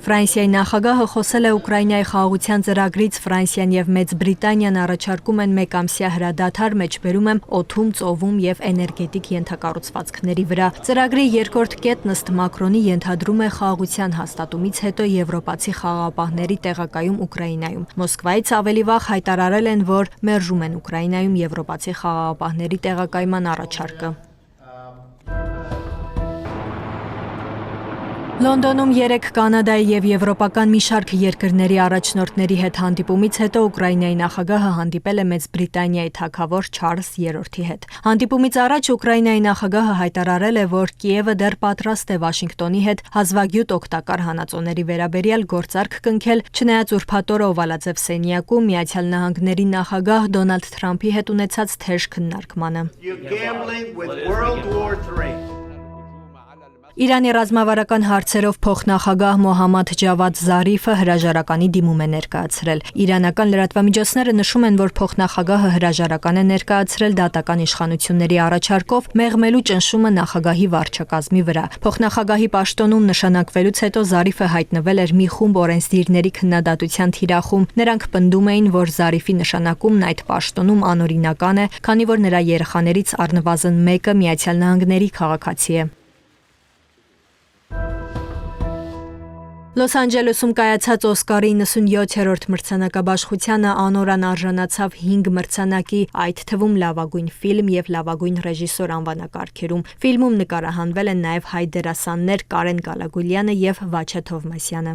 Ֆրանսիայի նախագահը խոսել է Ուկրաինայի խաղաղության ծրագրից Ֆրանսիան եւ Մեծ Բրիտանիան առաջարկում են մեկամսյա հրադադար մեջբերում եմ օդում, ծովում եւ էներգետիկ ենթակառուցվածքների վրա։ Ծրագրի երկրորդ կետն ըստ Մակրոնի ենթադրում է խաղաղության հաստատումից հետո եվրոպացի խաղաղապահների տեղակայում Ուկրաինայում։ Մոսկվայից ավելի վաղ հայտարարել են, որ մերժում են Ուկրաինայում եվրոպացի խաղաղապահների տեղակայման առաջարկը։ Լոնդոնում երեկ Կանադայի եւ եվրոպական մի շարք երկրների առաջնորդների հետ հանդիպումից հետո Ուկրաինայի նախագահը հանդիպել է Մեծ Բրիտանիայի թագավոր Չարլզ III-ի հետ։ Հանդիպումից առաջ Ուկրաինայի նախագահը հայտարարել է, որ Կիևը դեռ պատրաստ է Վաշինգտոնի հետ հազվագյուտ օգտակար հանածոների վերաբերյալ գործարք կնքել, չնայած ուրբաթ օրը Օվալաձև սենյակում Միացյալ Նահանգների նախագահ Դոնալդ Թրամփի հետ ունեցած թեժ քննարկմանը։ Իրանի ռազմավարական հարցերով փոխնախագահ Մոհամմադ Ջավադ Զարիֆը հրաժարականի դիմում է ներկայացրել։ Իրանական լրատվամիջոցները նշում են, որ փոխնախագահը հրաժարական է ներկայացրել դատական իշխանությունների առաջարկով մեղմելու ճնշումը նախագահի վարչակազմի վրա։ Փոխնախագահի պաշտոնում նշանակվելուց հետո Զարիֆը հայտնվել էր մի խումբ օրենսդիրների քննադատության թիրախում։ Նրանք պնդում էին, որ Զարիֆի նշանակումն այդ պաշտոնում անօրինական է, քանի որ նրա երեխաներից առնվազն մեկը Միացյալ Նահանգների քաղաքացի է։ Լոս Անջելեսում կայացած Օսկարի 97-րդ մրցանակաբաշխությանը անօրան արժանացավ 5 մրցանակի, այդ թվում լավագույն ֆիլմ եւ լավագույն ռեժիսոր անվանակարգերում։ Ֆիլմում նկարահանվել են նաեւ հայ դերասաններ Կարեն Գալագուլյանը եւ Վաչե Թովմասյանը։